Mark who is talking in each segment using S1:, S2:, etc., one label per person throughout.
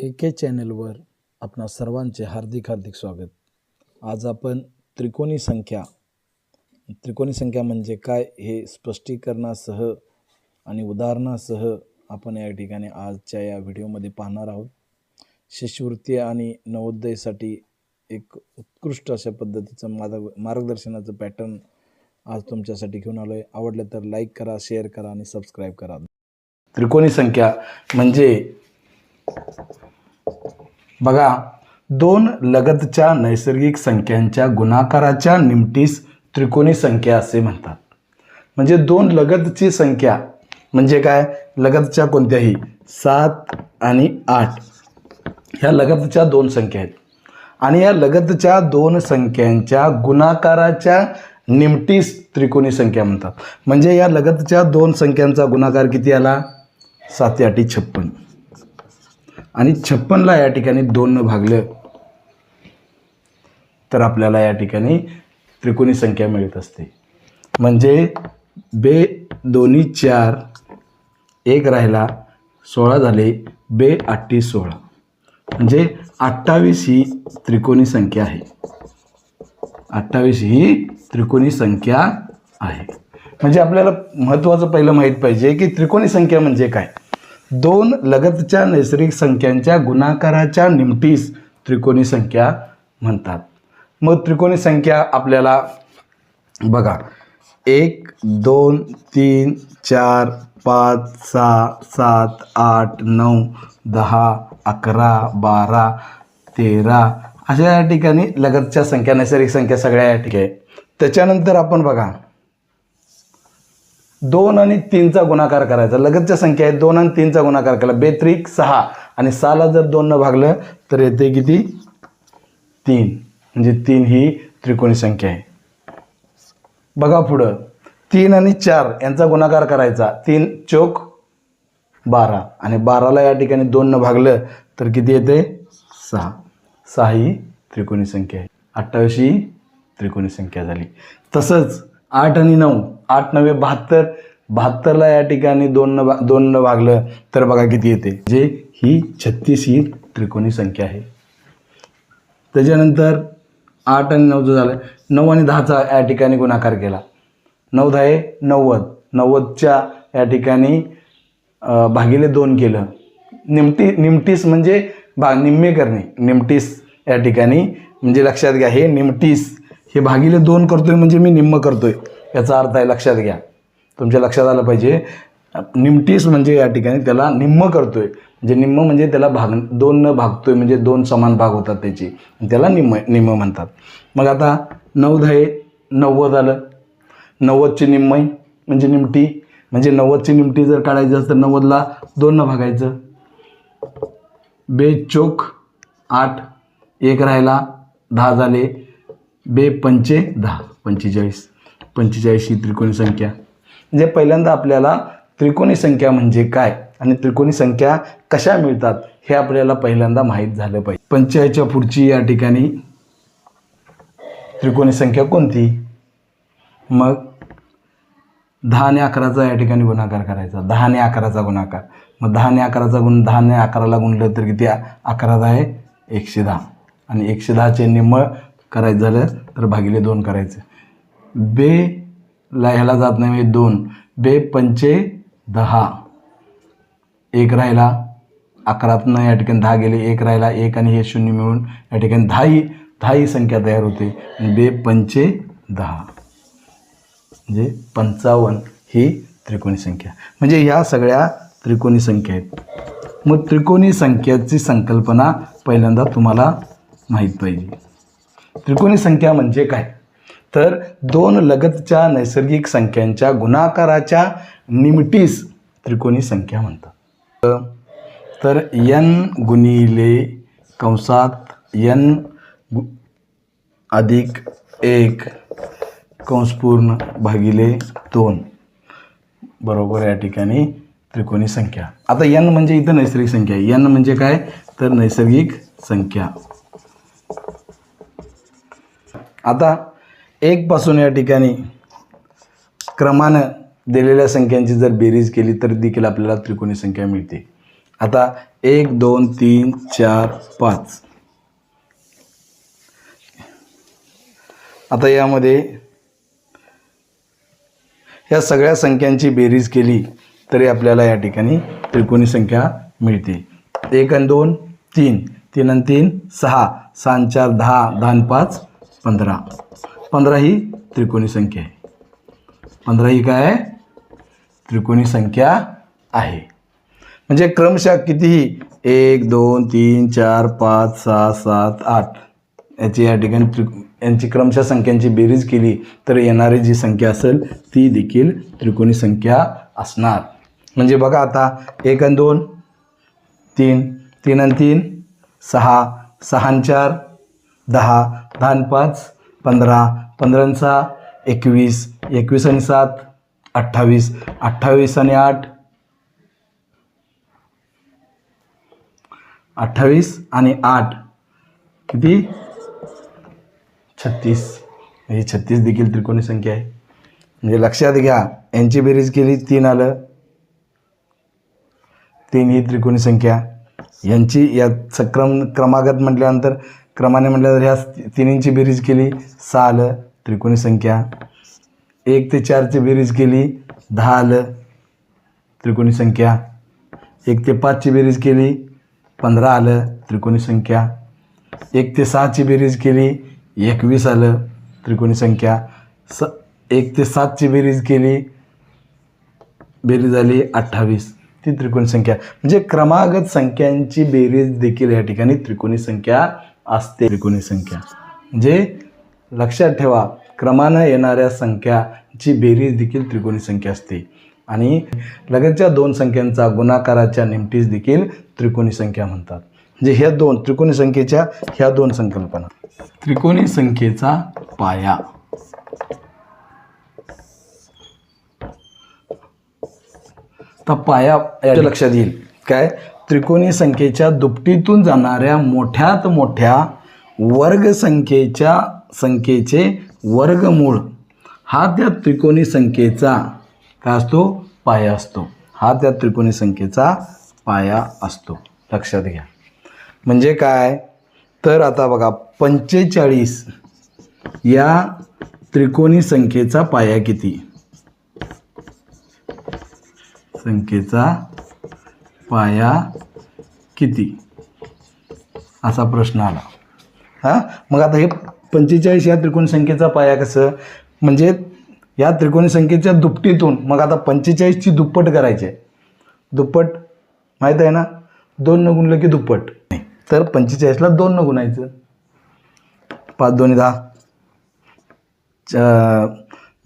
S1: एके चॅनलवर आपणा सर्वांचे हार्दिक स्वागत. आज आपण त्रिकोणी संख्या म्हणजे काय हे स्पष्टीकरणासह आणि उदाहरणासह आपण या ठिकाणी आजच्या या व्हिडिओमध्ये पाहणार आहोत. शिष्यवृत्ती आणि नवोदयसाठी एक उत्कृष्ट अशा पद्धतीचं मार्गदर्शनाचं पॅटर्न आज तुमच्यासाठी घेऊन आलो आहे. आवडलं तर लाईक करा, शेअर करा आणि सबस्क्राईब करा. त्रिकोणी संख्या म्हणजे बघा, दोन लगतच्या नैसर्गिक संख्यांच्या गुणाकाराच्या निमतीस त्रिकोणी संख्या असे म्हणतात. म्हणजे दोन लगतची संख्या म्हणजे काय, लगतच्या कोणत्याही 7 आणि 8 ह्या लगतच्या दोन संख्या आहेत आणि या लगतच्या दोन संख्यांच्या गुणाकाराच्या निमतीस त्रिकोणी संख्या म्हणतात. म्हणजे या लगतच्या दोन संख्यांचा गुणाकार किती आला, 7 8 56 आणि 56ला या ठिकाणी 2 भागलं तर आपल्याला या ठिकाणी त्रिकोणी संख्या मिळत असते. म्हणजे बे दोन्ही 4, 1 राहिला, 16 झाले, बे 8 16 म्हणजे 28 ही त्रिकोणी संख्या आहे. 28 ही त्रिकोणी संख्या आहे. म्हणजे आपल्याला महत्त्वाचं पहिलं माहीत पाहिजे की त्रिकोणी संख्या म्हणजे काय. दोन लगतच्या नैसर्गिक संख्यांच्या गुणाकाराच्या निमतीस त्रिकोणी संख्या म्हणतात. मग त्रिकोणी संख्या आपल्याला बघा 1 2 3 4 5 6 7 8 9 10 11 12 13 अशा या ठिकाणी लगतच्या संख्या नैसर्गिक संख्या सगळ्या या ठिकाणी. त्याच्यानंतर आपण बघा 2 आणि 3चा गुणाकार करायचा. लगतच्या संख्या आहे, 2 आणि 3चा गुणाकार केला, 2 त्रिक 6 आणि 6ला जर 2 न भागलं तर येते किती, 3. म्हणजे 3 ही त्रिकोणी संख्या आहे. बघा पुढं 3 आणि 4 यांचा गुणाकार करायचा, 3 चौक 12 आणि 12ला या ठिकाणी 2 न भागलं तर किती येते, 6. 6 ही त्रिकोणी संख्या आहे. 28 ही त्रिकोणी संख्या झाली. तसंच 8 आणि 9, 8 9 72, 72ला या ठिकाणी 2 न भागलं तर बघा किती येते, म्हणजे ही 36 ही त्रिकोणी संख्या आहे. त्याच्यानंतर 8 आणि 9चं झालं, 9 आणि 10चा या ठिकाणी गुणाकार केला, 9 10 90, 90च्या या ठिकाणी भागिले 2 केलं. निमतीस म्हणजे निम्मे करणे. निमतीस या ठिकाणी म्हणजे लक्षात घ्या, हे निमतीस हे भागिले 2 करतोय म्हणजे मी निम्म करतोय याचा अर्थ आहे. लक्षात घ्या, तुमच्या लक्षात आलं पाहिजे. निमतीस म्हणजे या ठिकाणी त्याला निम्म करतोय, म्हणजे निम्म म्हणजे त्याला 2 न भागतोय, म्हणजे 2 समान भाग होतात त्याची, त्याला निम्म म्हणतात. मग आता 9 10 90 झालं, 90ची निम्म म्हणजे निमती, म्हणजे 90ची निमती जर काढायची असतं तर 90ला 2 न भागायचं, 2 चौक 8, 1 राहिला, 10 झाले, 2 पंचे 10 45. 45 ही त्रिकोणी संख्या. म्हणजे पहिल्यांदा आपल्याला त्रिकोणी संख्या म्हणजे काय आणि त्रिकोणी संख्या कशा मिळतात हे आपल्याला पहिल्यांदा माहीत झालं पाहिजे. 45च्या पुढची या ठिकाणी त्रिकोणी संख्या कोणती, मग 10 आणि 11चा या ठिकाणी गुणाकार करायचा. 10 आणि 11चा गुणाकार, मग 10 आणि 11चा 10 आणि 11ला गुणलं तर किती, 11 आहे 110 आणि 110चे निम्म करायचं झालं तर भागिले 2 करायचं. बेला ह्याला जात नाही, 2, 2 पंचे 10, 1 राहिला, 11तनं या ठिकाणी 10 गेले, 1 राहिला, 1 आणि हे 0 मिळून या ठिकाणी 10 ही संख्या तयार होते. 2 पंचे 10 म्हणजे 55 ही त्रिकोणी संख्या. म्हणजे ह्या सगळ्या त्रिकोणी संख्या आहेत. मग त्रिकोणी संख्याची संकल्पना पहिल्यांदा तुम्हाला माहीत पाहिजे. त्रिकोणी संख्या म्हणजे काय, तर दोन लगतच्या नैसर्गिक संख्यांच्या गुणाकाराच्या निमतीस त्रिकोणी संख्या म्हणतात. तर n गुणिले कंसात n अधिक 1 कंस पूर्ण भागिले 2 बरोबर या ठिकाणी त्रिकोणी संख्या. आता n म्हणजे इथं नैसर्गिक संख्या आहे. n म्हणजे काय, तर नैसर्गिक संख्या. आता 1 पासून या ठिकाणी क्रमानं दिलेल्या संख्यांची जर बेरीज केली तर देखील आपल्याला त्रिकोणी संख्या मिळते. आता 1 2 3 4 5. आता यामध्ये या सगळ्या संख्यांची बेरीज केली तरी आपल्याला या ठिकाणी त्रिकोणी संख्या मिळते. 1 आणि 2 3, 3 आणि 3 6, 6 आणि 4 10, 10 आणि 5 15. 15 ही त्रिकोणी संख्या आहे. 15 ही काय आहे? त्रिकोणी संख्या आहे. म्हणजे क्रमशः कितीही 1 2 3 4 5 6 7 8 याची या ठिकाणी यांची क्रमशः संख्यांची बेरीज केली तर येणारी जी संख्या असेल ती देखील त्रिकोणी संख्या असणार. म्हणजे बघा आता 1 आणि 2 3, 3 आणि 3 6, 6 आणि 4 10, 10 आणि 5 15, 15 आणि 6 21, 21 आणि 7 28, 28 आणि 8 28 आणि 8 किती 36. ही 36 देखील त्रिकोणी संख्या आहे. म्हणजे लक्षात घ्या यांची बेरीज केली 3 आलं. 3 ही त्रिकोणी संख्या. यांची या क्रमागत म्हटल्यानंतर क्रमाने म्हटल्यानंतर ह्या तिन्हींची बेरीज केली 6 आलं त्रिकोणी संख्या. 1 ते 4ची बेरीज केली 10 आलं त्रिकोणी संख्या. 1 ते 5ची बेरीज केली 15 आलं त्रिकोणी संख्या. 1 ते 6ची बेरीज केली 21 आलं त्रिकोणी संख्या. 1 ते 7ची बेरीज केली बेरीज झाली 28 ती त्रिकोणी संख्या. म्हणजे क्रमागत संख्यांची बेरीज देखील या ठिकाणी त्रिकोणी संख्या असते. त्रिकोणी संख्या म्हणजे लक्षात ठेवा क्रमानं येणाऱ्या संख्याची बेरीज देखील त्रिकोणी संख्या असते. आणि लगतच्या 2 संख्यांचा गुणाकाराच्या निमतीस देखील त्रिकोणी संख्या म्हणतात. म्हणजे ह्या 2 त्रिकोणी संख्येच्या ह्या 2 संकल्पना. त्रिकोणी संख्येचा पाया. तर पाया याच्या लक्षात येईल काय त्रिकोणी संख्येच्या दुपटीतून जाणाऱ्या मोठ्यात मोठ्या वर्ग संख्येचे वर्गमूळ हा त्या त्रिकोणी संख्येचा काय असतो? पाया असतो. हा त्या त्रिकोणी संख्येचा पाया असतो. लक्षात घ्या. म्हणजे काय तर आता बघा 45 या त्रिकोणी संख्येचा पाया किती? संख्येचा पाया किती असा प्रश्न आला. हां मग आता हे 45 या त्रिकोणी संख्येचा पाया कसं म्हणजे या त्रिकोणी संख्येच्या दुपटीतून मग आता 45ची दुप्पट करायचे. दुप्पट माहीत आहे ना 2 न गुणलं की दुप्पट. तर 45ला 2 न गुणायचं 5 2 10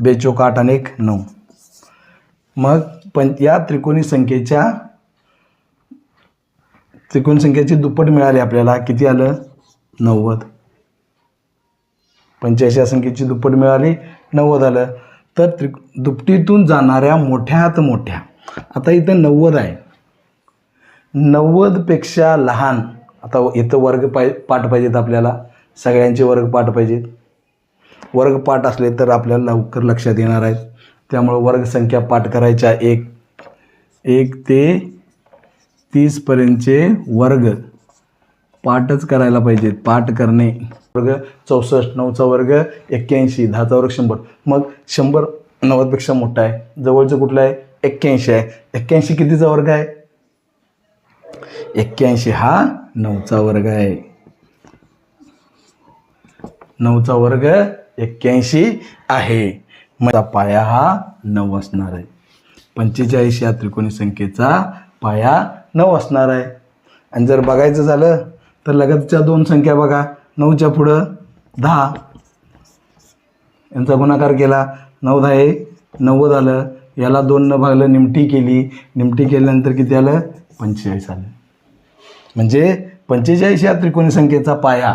S1: बेचोक 8 आणि 1 9. मग या त्रिकोणी संख्येची दुप्पट मिळाली आपल्याला किती आलं 90. 85 या संख्येची दुप्पट मिळाली 90 आलं. तर दुपटीतून जाणाऱ्या मोठ्यात मोठ्या आता इथं 90 आहे 90पेक्षा लहान. आता इथं वर्ग पाठ पाहिजेत आपल्याला सगळ्यांचे वर्ग पाठ पाहिजेत. वर्ग पाठ असले तर आपल्याला लवकर लक्षात येणार आहेत. त्यामुळे वर्ग संख्या पाठ करायच्या 1 ते 30पर्यंतचे वर्ग पाठच करायला पाहिजेत. पाठ करणे वर्ग 64 9चा वर्ग 81 10चा वर्ग 100. मग 100 90पेक्षा मोठा आहे. जवळचं कुठलं आहे 81 आहे. 81 कितीचा वर्ग आहे 81 हा 9चा वर्ग आहे. 9चा वर्ग 81 आहे. मग पाया हा 9 असणार आहे. 45 या त्रिकोणी संख्येचा पाया 9 असणार आहे. आणि जर बघायचं झालं तर लगतच्या 2 संख्या बघा 9च्या पुढं 10 यांचा गुणाकार केला 9 10 90 आलं. याला 2 न भागलं निमटी केल्यानंतर किती आलं 45 आलं. म्हणजे 45 या त्रिकोणी संख्येचा पाया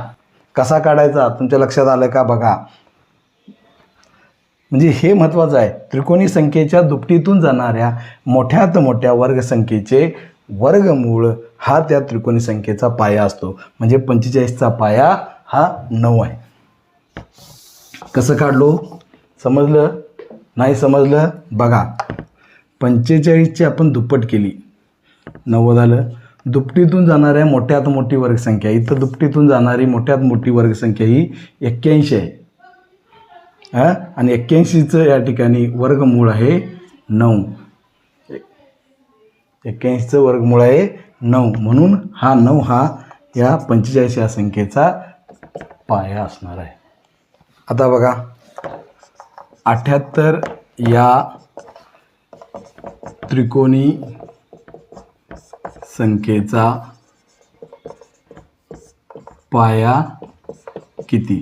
S1: कसा काढायचा तुमच्या लक्षात आलं का बघा. म्हणजे हे महत्त्वाचं आहे. त्रिकोणी संख्येच्या दुपटीतून जाणाऱ्या मोठ्यात मोठ्या वर्गसंख्येचे वर्गमूळ हा त्या त्रिकोणी संख्येचा पाया असतो. म्हणजे 45चा पाया हा 9 आहे. कसं काढलो समजलं नाही समजलं बघा. 45ची आपण दुप्पट केली 90 आलं. दुपटीतून जाणाऱ्या मोठ्यात मोठी वर्गसंख्या, इथं दुपटीतून जाणारी मोठ्यात मोठी वर्गसंख्या ही 81 आहे. आणि 81चं या ठिकाणी वर्गमूळ आहे 9. 81चं वर्गमूळ आहे 9, म्हणून हा 9 हा या 45 या संख्येचा पाया असणार आहे. आता बघा 78 या त्रिकोणी संख्येचा पाया किती?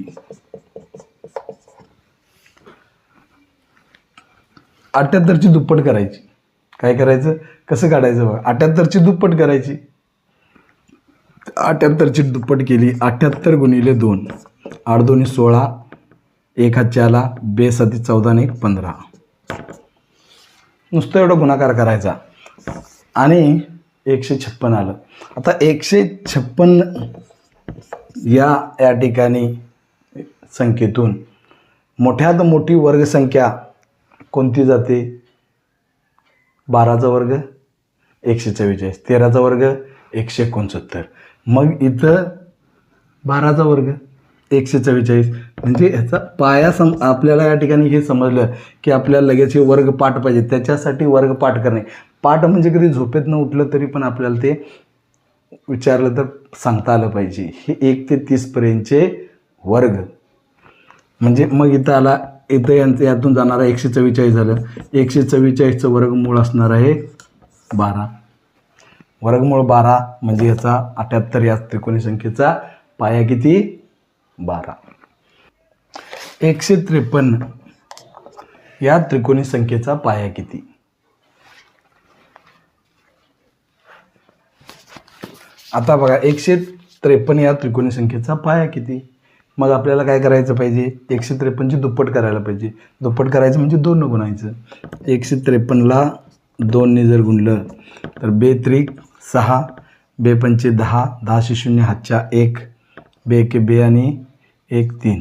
S1: 78ची दुप्पट करायची. काय करायचं, कसं काढायचं बघा. 78ची दुप्पट करायची. 78ची दुप्पट केली. 78 गुणिले 2, 8 2 16, 1 हात 4, 2 7 14 आणि 1 15. नुसतं एवढं गुणाकार करायचा आणि 156 आलं. आता 156 या ठिकाणी संख्येतून मोठ्यात मोठी वर्गसंख्या कोणती जाते? 12चा वर्ग 144, 13चा वर्ग 169. मग इथं 12चा वर्ग 144, म्हणजे ह्याचा पाया आपल्याला या ठिकाणी हे समजलं की आपल्याला लगेच हे वर्ग पाठ पाहिजे. त्याच्यासाठी वर्ग पाठ करणे. पाठ म्हणजे कधी झोपेत न उठलं तरी पण आपल्याला ते विचारलं तर सांगता आलं पाहिजे. हे 1 ते 30पर्यंतचे वर्ग. म्हणजे मग इथं आला, इथं यातून जाणारा 144 झालं. 144चं वर्गमूळ असणार आहे 12. वर्गमूळ 12 म्हणजे याचा 78 या त्रिकोणी संख्येचा पाया किती? 12. 153 या त्रिकोणी संख्येचा पाया किती? आता बघा 153 या त्रिकोणी संख्येचा पाया किती? मग आपल्याला काय करायचं पाहिजे? 153ची दुप्पट करायला पाहिजे. दुप्पट करायचं म्हणजे 2 ने गुणायचं. 153ला 2 ने जर गुणलं तर 2 त्रिक 6, 2 पंचे 10, 10 0 हातच्या 1, 2 एके 2 आणि 1 3,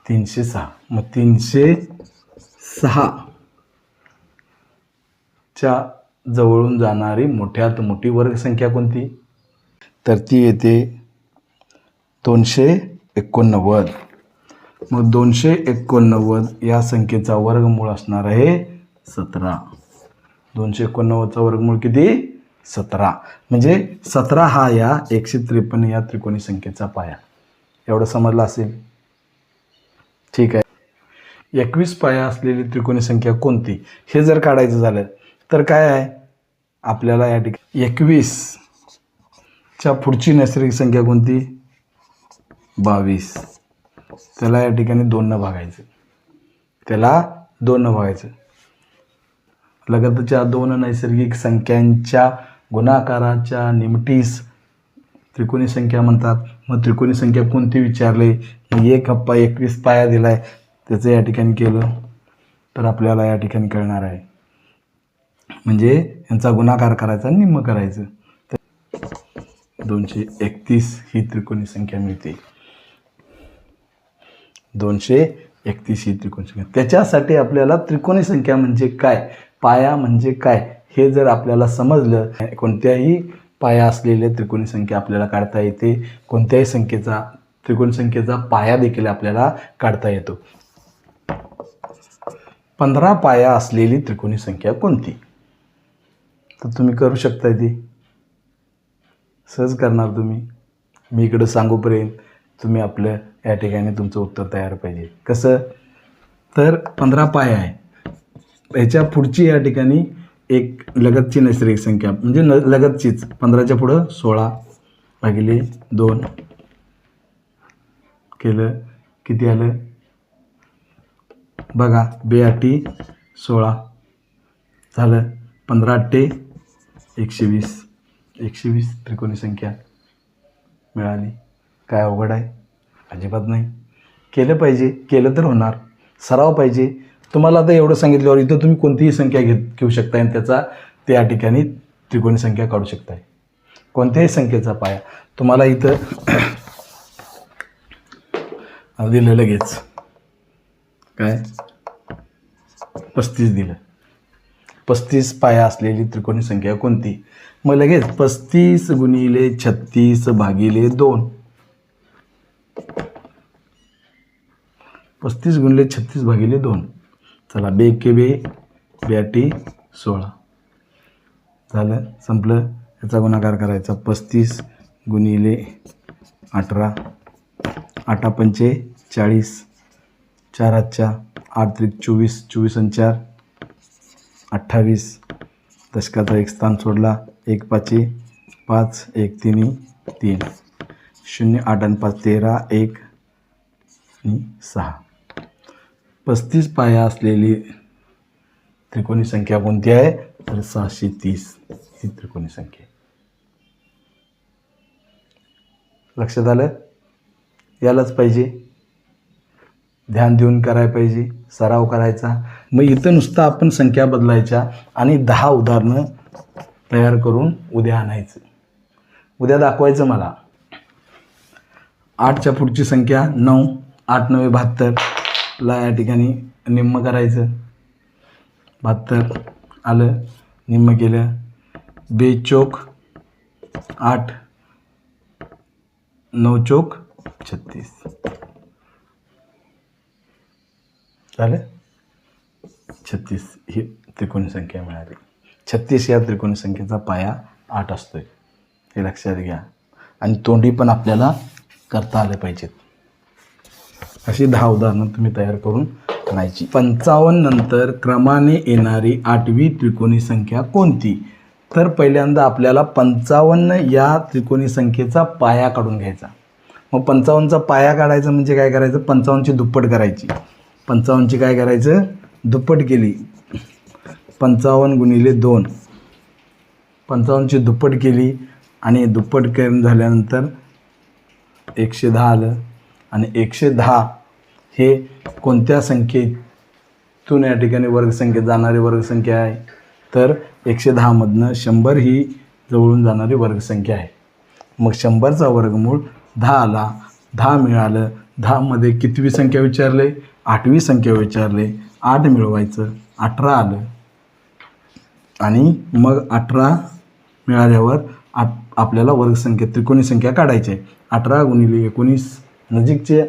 S1: 306. मग 306 च्या जवळून जाणारी मोठ्यात मोठी वर्गसंख्या कोणती? तर ती येते 289. मग 289 या संख्येचा वर्गमूळ असणार आहे 17. 289चा वर्गमूळ किती? 17. म्हणजे 17 हा या 153 या त्रिकोणी संख्येचा पाया. एवढं समजलं असेल? ठीक आहे. 21 पाया असलेली त्रिकोणी संख्या कोणती? हे जर काढायचं झालं तर काय आहे आपल्याला या ठिकाणी 21च्या पुढची नैसर्गिक संख्या कोणती? 22. त्याला या ठिकाणी 2 न भागायचं. त्याला 2 न भागायचं. लगतच्या 2 नैसर्गिक संख्यांच्या गुणाकाराच्या निमटीस त्रिकोणी संख्या म्हणतात. मग त्रिकोणी संख्या कोणती विचारले? 21 पाया दिलाय, त्याचं या ठिकाणी केलं तर आपल्याला या ठिकाणी कळणार आहे. म्हणजे यांचा गुणाकार करायचा, निम्म करायचं. 231 ही त्रिकोणी संख्या मिळते. 231 ही त्रिकोणी संख्या. त्याच्यासाठी आपल्याला त्रिकोणी संख्या म्हणजे काय, पाया म्हणजे काय हे जर आपल्याला समजलं, कोणत्याही पाया असलेल्या त्रिकोणी संख्या आपल्याला काढता येते. कोणत्याही संख्येचा त्रिकोणी संख्येचा पाया देखील आपल्याला काढता येतो. 15 पाया असलेली त्रिकोणी संख्या कोणती? तर तुम्ही करू शकता, ती सहज करणार तुम्ही. मी इकडं सांगूपर्यंत तुम्ही आपलं या ठिकाणी तुमचं उत्तर तयार पाहिजे. कसं? तर 15 पाय आहे. ह्याच्या पुढची या ठिकाणी एक लगतची नैसर्गिक संख्या म्हणजे लगतचीच 15च्या पुढं 16 भागिले 2 केलं, किती आलं बघा? 2 8 16 झालं. 15 8 120. 120 त्रिकोणी संख्या मिळाली. काय अवघड आहे? अजिबात नाही. केलं पाहिजे, केलं तर होणार. सराव पाहिजे. तुम्हाला आता एवढं सांगितल्यावर इथं तुम्ही कोणतीही संख्या घेऊ शकता आणि त्याचा त्या ठिकाणी त्रिकोणी संख्या काढू शकताय. कोणत्याही संख्येचा पाया तुम्हाला इथं दिलं लगेच काय 35 दिलं. 35 पाया असलेली त्रिकोणी संख्या कोणती? मग लगेच 35 गुणिले 36 भागिले 2. 35 गुणिले 36 भागिले 2. चला, बेके बे, ब्याटी 16. झालं, संपलं. याचा गुणाकार करायचा. 35 गुणिले 18, 8 पंचे 40, 4 हातच्या 8 त्रिक 24, 24 आणि 4 28. दशकाचा एक स्थान सोडला. 1 पाची 5, 1 तिन्ही 3, 0 8 आणि 5 13, 1 आणि 6. 35 पाया असलेली त्रिकोणी संख्या कोणती आहे? तर 630 ही त्रिकोणी संख्या. लक्षात आलं? यालाच पाहिजे, ध्यान देऊन करायला पाहिजे, सराव करायचा. मग इथं नुसतं आपण संख्या बदलायच्या आणि 10 उदाहरणं तयार करून उद्या आणायचं. उद्या दाखवायचं मला. 8च्या पुढची संख्या 9, 8 9 72 ला या ठिकाणी निम्म करायचं. 72 आलं, निम्म केलं. 2 चोक 8, 9 चोक 36. झालं, 36 ही त्रिकोणी संख्या मिळाली. 36 या त्रिकोणी संख्येचा पाया 8 असतोय, हे लक्षात घ्या. आणि तोंडी पण आपल्याला करता आले पाहिजेत. अशी 10 उदाहरणं तुम्ही तयार करून आणायची. 55 नंतर क्रमाने येणारी 8वी त्रिकोणी संख्या कोणती? तर पहिल्यांदा आपल्याला 55 या त्रिकोणी संख्येचा पाया काढून घ्यायचा. मग 55चा पाया काढायचा म्हणजे काय करायचं? 55ची दुप्पट करायची. 55ची काय करायचं? दुप्पट केली. 55 गुणिले 2, 55ची दुप्पट केली आणि दुप्पट करून झाल्यानंतर 110 आलं. आणि 110 हे कोणत्या संख्येतून या ठिकाणी वर्गसंख्येत जाणारी वर्गसंख्या आहे? तर 110 मधनं 100 ही जवळून जाणारी वर्गसंख्या आहे. मग 100चा वर्गमूळ 10 आला, 10 मिळालं. 10 मध्ये कितवी संख्या विचारले? 8वी संख्या विचारले. 8 मिळवायचं, 18 आलं. आणि मग 18 मिळाल्यावर आपल्याला वर्गसंख्या त्रिकोणी संख्या काढायची आहे. 18 गुणिले 19 नजीकचे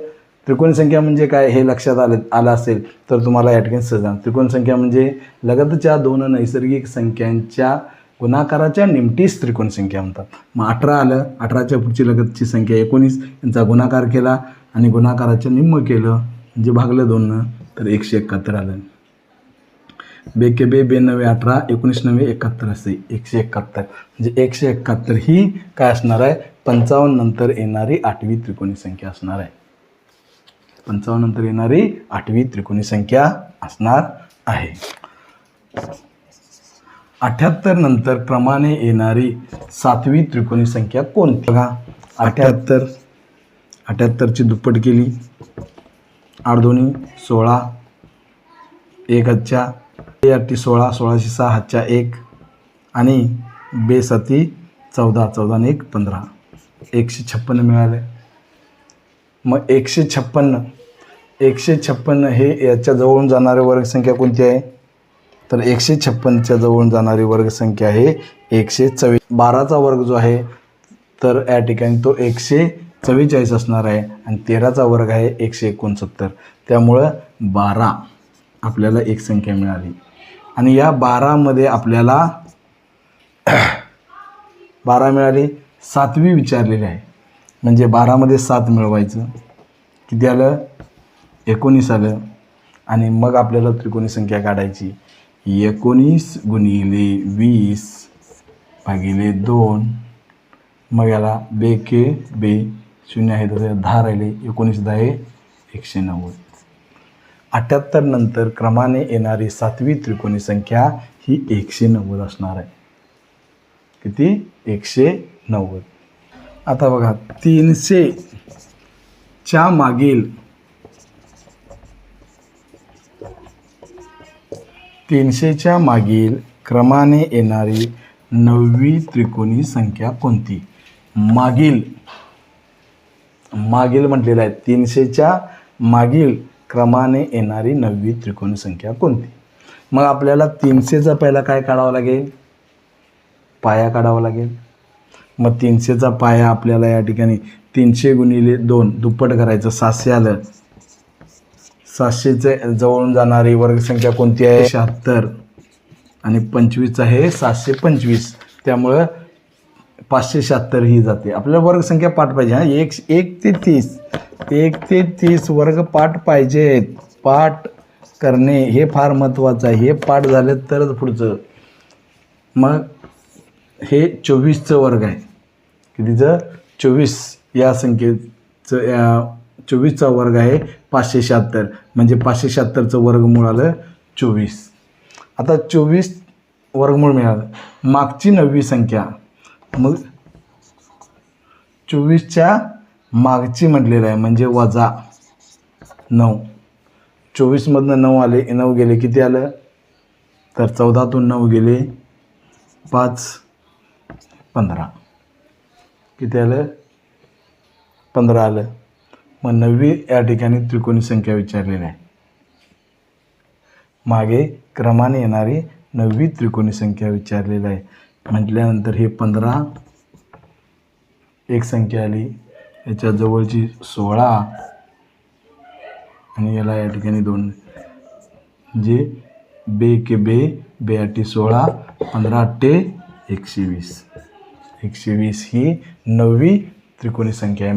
S1: त्रिकोणी संख्या म्हणजे काय हे लक्षात आलं असेल तर तुम्हाला या ठिकाणी सहज. त्रिकोणी संख्या म्हणजे लगतच्या 2 नैसर्गिक संख्यांच्या गुणाकाराच्या निमतीस त्रिकोणी संख्या म्हणतात. मग 18 आलं, 18च्या पुढची लगतची संख्या 19, यांचा गुणाकार केला आणि गुणाकाराच्या निम्म केलं म्हणजे भागलं 2 तर 171 आलं. बेके बे, 2 9 18, 19 9 71 असे 171. म्हणजे 171 ही काय असणार आहे? 55 नंतर येणारी 8वी त्रिकोणी संख्या असणार आहे. 55 नंतर येणारी 8वी त्रिकोणी संख्या असणार आहे. 78 नंतर क्रमाने येणारी 7वी त्रिकोणी संख्या कोणती? बघा, 78ची दुप्पट केली. 8 दोन्ही 16, 1 हातच्या 8 16, 16 6 हातच्या 1 आणि 2 7 14, 14 आणि 1 15, 156 मिळाले. मग 156 हे याच्या जवळून जाणारी वर्गसंख्या कोणती आहे? तर 156च्या जवळून जाणारी वर्गसंख्या आहे 124. 12चा वर्ग जो आहे तर या ठिकाणी तो 144 असणार आहे आणि 13चा वर्ग आहे 169. त्यामुळं 12 आपल्याला एक संख्या मिळाली. आणि या 12मध्ये आपल्याला 12 मिळाली. 7वी विचारलेली आहे म्हणजे 12मध्ये 7 मिळवायचं. किती आलं? 19 आलं. आणि मग आपल्याला त्रिकोणी संख्या काढायची. 19 गुणिले 20 भागिले 2. मग याला बेके बे 0 आहे तर 10 राहिले. 19 10 190. 78 नंतर क्रमाने येणारी 7वी त्रिकोणी संख्या ही 190 असणार आहे. किती? 190. आता बघा 300च्या मागील 300च्या मागील क्रमाने येणारी 9वी त्रिकोणी संख्या कोणती? मागील म्हटलेलं आहे. 300च्या मागील क्रमाने येणारी 9वी त्रिकोणी संख्या कोणती? मग आपल्याला 300चा पहिला काय काढावं लागेल, पाया काढावा लागेल. मग 300चा पाया आपल्याला या ठिकाणी 300 गुणिले 2 दुप्पट करायचं, 700 आलं. 700चे जवळून जाणारी वर्गसंख्या कोणती आहे, 76 आणि 25 आहे 725, त्यामुळं 576 ही जाते. आपल्याला वर्गसंख्या पाठ पाहिजे. हां, 1 ते 30 वर्ग पाठ पाहिजेत. पाठ करणे हे फार महत्त्वाचं आहे. हे पाठ झाले तरच पुढचं. मग हे 24चं वर्ग आहे. कितीचं, 24 या संख्येचं, या 24चा वर्ग आहे 576, म्हणजे 576चं वर्गमूळ आलं 24. आता 24 वर्गमूळ मिळालं. मागची 9वी संख्या, मग 24च्या मागची म्हटलेलं आहे म्हणजे वजा 9. 24मधनं 9 आले, 9 गेले, किती आलं, तर 14तून 9 गेले 5, 15, किती आलं, 15 आलं. मग 9वी या ठिकाणी त्रिकोणी संख्या विचारलेली आहे. मागे क्रमाने येणारी 9वी त्रिकोणी संख्या विचारलेली आहे. म्हटल्यानंतर हे 15 एक संख्या आली, याच्या जवळची 16 आणि याला या ठिकाणी 2, जे बे के बे, बे आठी 16, 15 आठे 120. 120 ही 9वी त्रिकोणी संख्या आहे.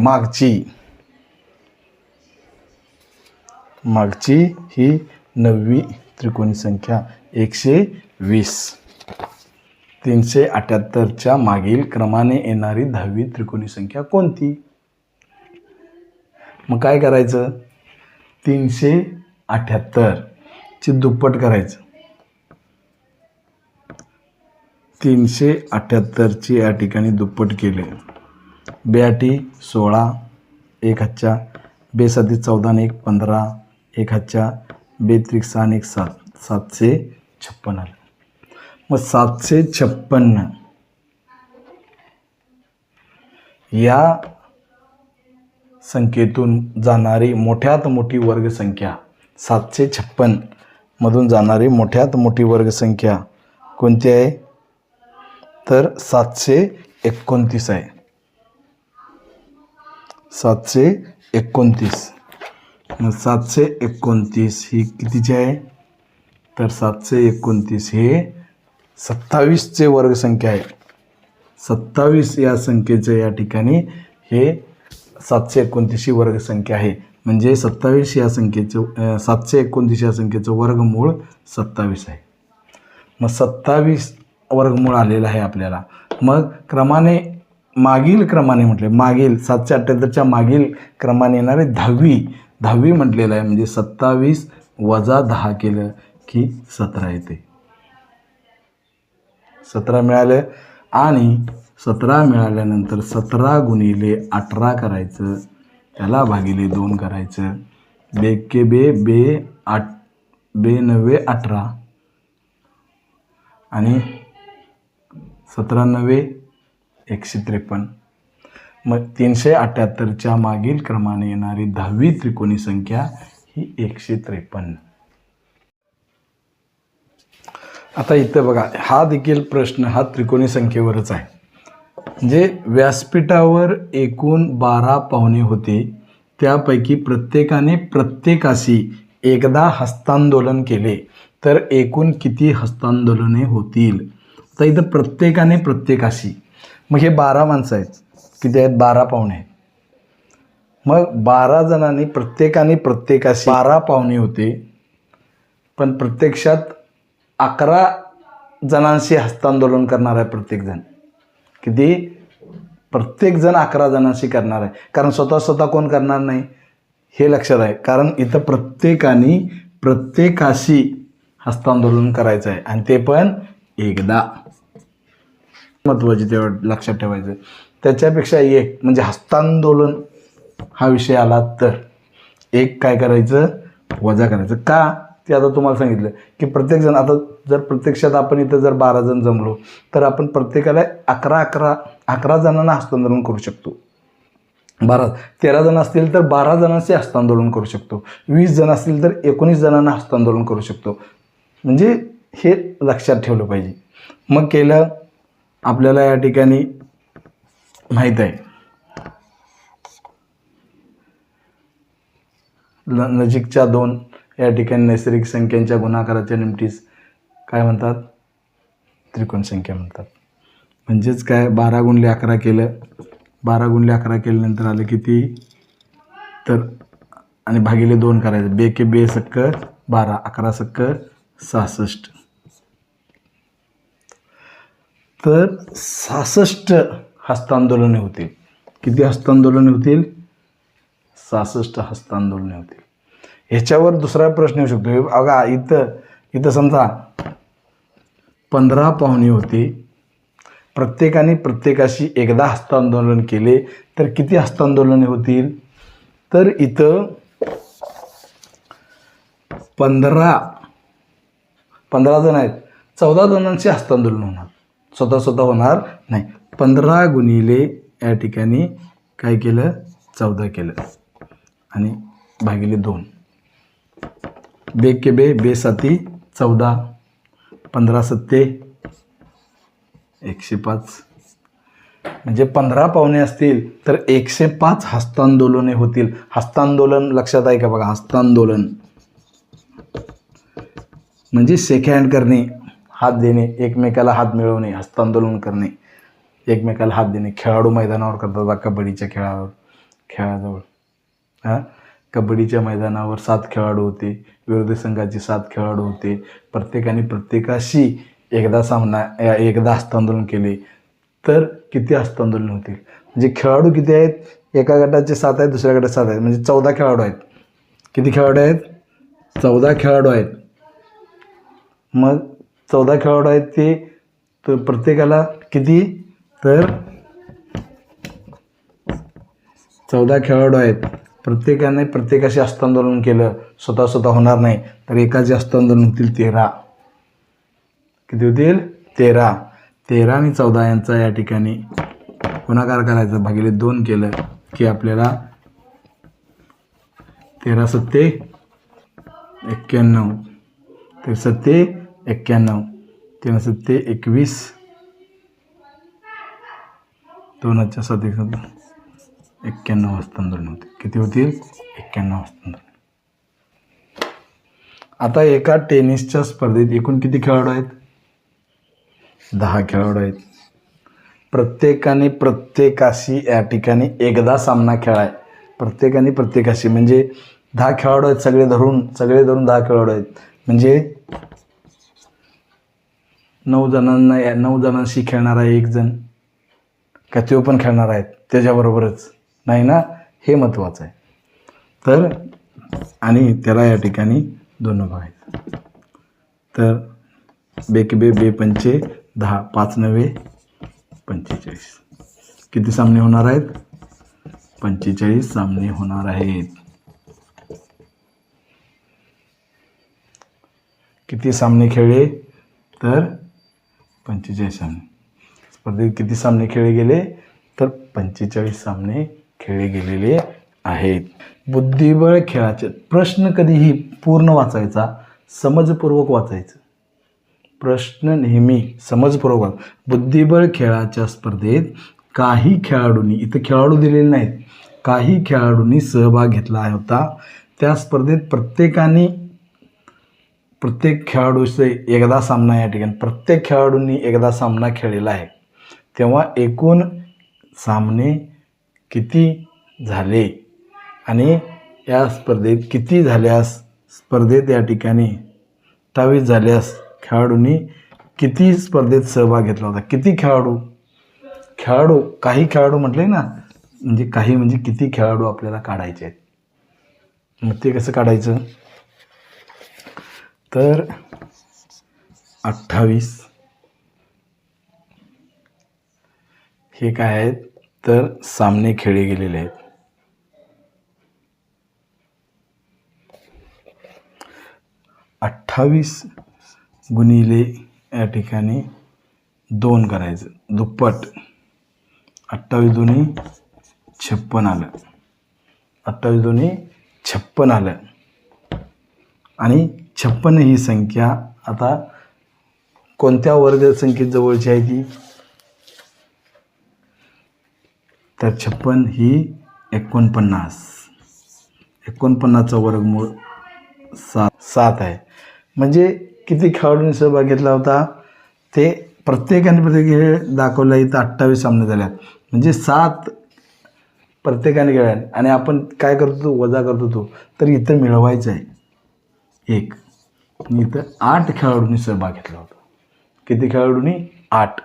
S1: मागची ही 9वी त्रिकोणी संख्या 120. 378च्या मागील क्रमाने येणारी 10वी त्रिकोणी संख्या कोणती. मग काय करायचं, 378ची दुप्पट करायचं. 378ची या ठिकाणी दुप्पट केले. बे आठी 16, 1 हातच्या, बे साती 14 आणि 1 15, 1 हातच्या, बे त्रिक 6 आणि 1 7, 756 आलं. मग 756 या संख्येतून जाणारी मोठ्यात मोठी वर्गसंख्या, 756 मधून जाणारी मोठ्यात मोठी वर्गसंख्या कोणती आहे, तर 729 आहे. 729. मग 729 ही कितीची आहे, तर 729 हे 27चे वर्गसंख्या आहे. 27 या संख्येचं या ठिकाणी हे 729 ही वर्गसंख्या आहे. म्हणजे 27 या संख्येचं 729 या संख्येचं वर्गमूळ 27 आहे. मग 27 वर्गमूळ आलेलं आहे आपल्याला. मग क्रमाने, मागील क्रमाने म्हटले, मागील 778च्या मागील क्रमाने येणारे 10वी म्हटलेलं आहे. म्हणजे 27 वजा 10 केलं की 17 येते. 17 मिळालं. आणि 17 मिळाल्यानंतर 17 गुणिले 18 करायचं, त्याला भागिले 2 करायचं. बे के बे, बे 9 18 आणि 17 9 153. मग 378च्या मागील क्रमाने येणारी 10वी त्रिकोणी संख्या ही 153. आता इथं बघा, हा देखील प्रश्न हा त्रिकोणी संख्येवरच आहे. म्हणजे व्यासपीठावर एकूण 12 पाहुणे होते, त्यापैकी प्रत्येकाने प्रत्येकाशी एकदा हस्तांदोलन केले तर एकूण किती हस्तांदोलने होतील. तर इथं प्रत्येकाने प्रत्येकाशी, मग हे 12 माणसं आहेत, किती आहेत, 12 पाहुणे आहेत. मग 12 जणांनी प्रत्येकाने प्रत्येकाशी 12 पाहुणे होते, पण प्रत्यक्षात 11 जणांशी हस्तांदोलन करणार आहे प्रत्येकजण. किती, प्रत्येकजण 11 जणांशी करणार आहे. कारण स्वतः कोण करणार नाही हे लक्षात आहे. कारण इथं प्रत्येकाने प्रत्येकाशी हस्तांदोलन करायचं आहे आणि ते पण एकदा. महत्त्वाची तेवढं लक्षात ठेवायचं. त्याच्यापेक्षा एक म्हणजे हस्तांदोलन हा विषय आला तर एक काय करायचं, वजा करायचं. का ते आता तुम्हाला सांगितलं की प्रत्येकजण, आता जर प्रत्यक्षात आपण इथं जर 12 जण जमलो तर आपण प्रत्येकाला 11 जणांना हस्तांदोलन करू शकतो. 13 जण असतील तर 12 जणांचे हस्तांदोलन करू शकतो. 20 जण असतील तर 19 जणांना हस्तांदोलन करू शकतो. म्हणजे हे लक्षात ठेवलं पाहिजे. मग केलं आपल्याला या ठिकाणी माहीत आहे नजीकच्या दोन या ठिकाणी नैसर्गिक संख्यांच्या गुणाकाराच्या निमतीस काय म्हणतात? त्रिकोण संख्या म्हणतात. म्हणजेच काय 12 गुणिले 11 केलं, 12 गुणिले 11 केल्यानंतर आलं किती तर आणि भागिले 2 करायचं. बे के बे सक्क 12, 11 सक्क 66. तर 66 हस्तांदोलने होतील. किती हस्तांदोलने होतील? 66 हस्तांदोलने होतील. ह्याच्यावर दुसरा प्रश्न येऊ शकतो. बघा इथं समजा 15 पाहुणे होते, प्रत्येकाने प्रत्येकाशी एकदा हस्तांदोलन केले तर किती हस्तांदोलने होतील? तर इथं 15 जण आहेत, 14 जणांचे हस्तांदोलन होणार, स्वतः होणार नाही. 15 गुणिले या ठिकाणी काय केलं? 14 केलं आणि भागिले 2. बे के बे साती 14, 15 सत्ते 105. म्हणजे 15 पाहुणे असतील तर 105 हस्तांदोलने होतील. हस्तांदोलन लक्षात आहे का? बघा, हस्तांदोलन म्हणजे शेक हँड करणे, हात देणे, एकमेकाला हात मिळवणे, हस्तांदोलन करणे, एकमेकाला हात देणे. खेळाडू मैदानावर करतात बघा, कबड्डीच्या खेळाजवळ कबड्डीच्या मैदानावर 7 खेळाडू होते, विरोधी संघाचे 7 खेळाडू होते. प्रत्येकाने प्रत्येकाशी एकदा हस्तांदोलन केले तर किती हस्तांदोलन होतील? म्हणजे खेळाडू किती आहेत? एका गटाचे 7 आहेत, दुसऱ्या गटाचे 7 आहेत, म्हणजे 14 खेळाडू आहेत. किती खेळाडू आहेत? 14 खेळाडू आहेत. मग 14 खेळाडू आहेत ते तर प्रत्येकाला किती? तर 14 खेळाडू आहेत. प्रत्येकाने प्रत्येकाशी हस्तांदोलन केलं, स्वतः होणार नाही, तर एकाचे हस्तांदोलन होतील 13. किती होतील? 13. 13 आणि 14 यांचा या ठिकाणी गुणाकार करायचा, भागिले 2 केलं की आपल्याला 13 सत्ते 91, 13 सत्ते 91, 3 सत्ते 21, 2 7 91 हस्तांदोलन होते. किती होतील? 91 हस्तांदोलन. आता एका टेनिसच्या स्पर्धेत एकूण किती खेळाडू आहेत? 10 खेळाडू आहेत. प्रत्येकाने प्रत्येकाशी या ठिकाणी एकदा सामना खेळाय. प्रत्येकाने प्रत्येकाशी म्हणजे 10 खेळाडू आहेत, सगळे धरून 10 खेळाडू आहेत. म्हणजे 9 जणांशी खेळणार आहे एक जण का तो पण खेळणार आहेत त्याच्याबरोबरच नाही ना, हे महत्त्वाचं आहे. तर आणि त्याला या ठिकाणी 2 भाग आहेत. तर बे के बे पंचे 10, 5 9 45. किती सामने होणार आहेत? 45 सामने होणार आहेत. किती सामने खेळले? तर 45 सामने. स्पर्धेत किती सामने खेळले गेले? तर 45 सामने खेळले गेलेले आहेत. बुद्धिबळ खेळाचे प्रश्न कधीही पूर्ण वाचायचा, समजपूर्वक वाचायचं. प्रश्न नेहमी समजपूर्वक. बुद्धिबळ खेळाच्या स्पर्धेत काही खेळाडूंनी, इथं खेळाडू दिलेले नाहीत, काही खेळाडूंनी सहभाग घेतला होता. त्या स्पर्धेत प्रत्येक खेळाडूचे एकदा सामना या ठिकाणी प्रत्येक खेळाडूंनी एकदा सामना खेळलेला आहे. तेव्हा एकूण सामने किती झाले आणि या स्पर्धेत किती झाल्यास, स्पर्धेत या ठिकाणी 28 झाल्यास खेळाडूंनी किती स्पर्धेत सहभाग घेतला होता? किती खेळाडू काही खेळाडू म्हटले ना, म्हणजे काही म्हणजे किती खेळाडू आपल्याला काढायचे आहेत. मग ते कसं काढायचं? तर 28 हे काय आहेत? तर सामने खेळले गेलेले आहेत. 28 गुणिले या ठिकाणी 2 करायचं, दुप्पट. 28 दुनी 56 आलं. 28 दुनी 56 आलं आणि 56 ही संख्या आता कोणत्या वर्ग संख्येत जवळची आहे ती, तर 56 ही 49. 49चं वर्गमूळ 7 आहे. म्हणजे किती खेळाडूंनी सहभाग घेतला होता ते प्रत्येकाने खेळ दाखवला. इथं 28 सामने झाल्यात, म्हणजे 7 प्रत्येकाने खेळाले. आणि आपण काय करतो, वजा करतो तो, तर इथं मिळवायचं आहे 1. इथं 8 खेळाडूंनी सहभाग घेतला होता. किती खेळाडूंनी? 8.